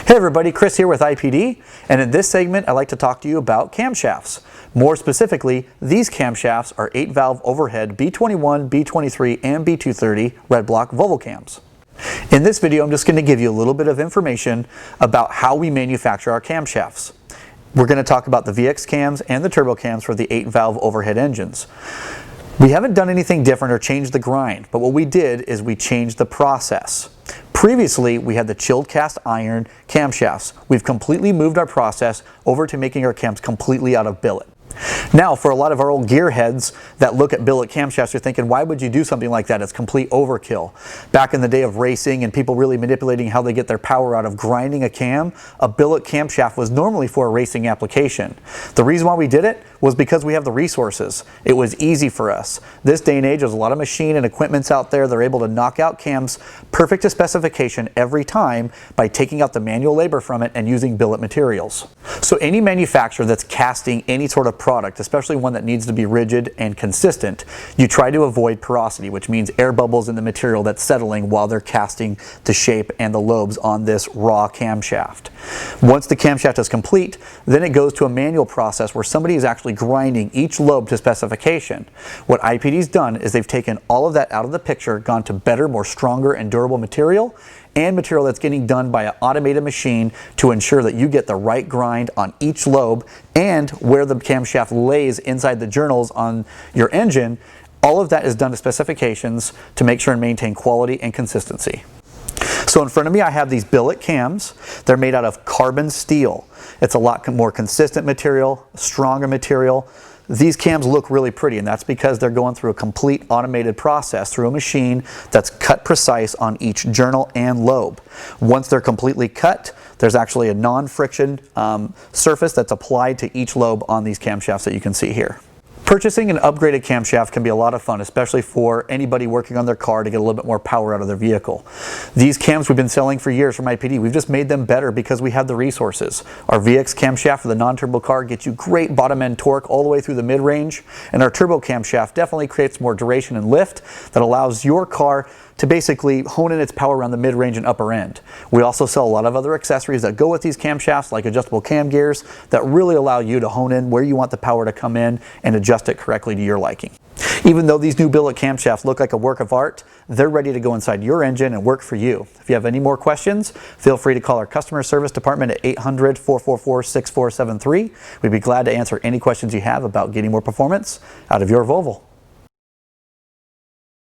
Hey everybody, Chris here with IPD, and in this segment I'd like to talk to you about camshafts. More specifically, these camshafts are 8-valve overhead B21, B23, and B230 red block Volvo cams. In this video I'm just going to give you a little bit of information about how we manufacture our camshafts. We're going to talk about the VX cams and the turbo cams for the 8-valve overhead engines. We haven't done anything different or changed the grind, but what we did is we changed the process. Previously, we had the chilled cast iron camshafts. We've completely moved our process over to making our cams completely out of billet. Now, for a lot of our old gearheads that look at billet camshafts, you're thinking, why would you do something like that? It's complete overkill. Back in the day of racing and people really manipulating how they get their power out of grinding a cam, a billet camshaft was normally for a racing application. The reason why we did it was because we have the resources. It was easy for us. This day and age, there's a lot of machine and equipments out there. They're able to knock out cams perfect to specification every time by taking out the manual labor from it and using billet materials. So any manufacturer that's casting any sort of product, especially one that needs to be rigid and consistent, you try to avoid porosity, which means air bubbles in the material that's settling while they're casting the shape and the lobes on this raw camshaft. Once the camshaft is complete, then it goes to a manual process where somebody is actually grinding each lobe to specification. What IPD's done is they've taken all of that out of the picture, gone to better, more stronger and durable material, and material that's getting done by an automated machine to ensure that you get the right grind on each lobe and where the camshaft lays inside the journals on your engine. All of that is done to specifications to make sure and maintain quality and consistency. So in front of me I have these billet cams. They're made out of carbon steel. It's a lot more consistent material, stronger material. These cams look really pretty, and that's because they're going through a complete automated process through a machine that's cut precise on each journal and lobe. Once they're completely cut, there's actually a non-friction surface that's applied to each lobe on these camshafts that you can see here. Purchasing an upgraded camshaft can be a lot of fun, especially for anybody working on their car to get a little bit more power out of their vehicle. These cams we've been selling for years from IPD. We've just made them better because we have the resources. Our VX camshaft for the non-turbo car gets you great bottom end torque all the way through the mid-range, and our turbo camshaft definitely creates more duration and lift that allows your car to basically hone in its power around the mid-range and upper end. We also sell a lot of other accessories that go with these camshafts, like adjustable cam gears, that really allow you to hone in where you want the power to come in and adjust it correctly to your liking. Even though these new billet camshafts look like a work of art, they're ready to go inside your engine and work for you. If you have any more questions, feel free to call our customer service department at 800-444-6473. We'd be glad to answer any questions you have about getting more performance out of your Volvo.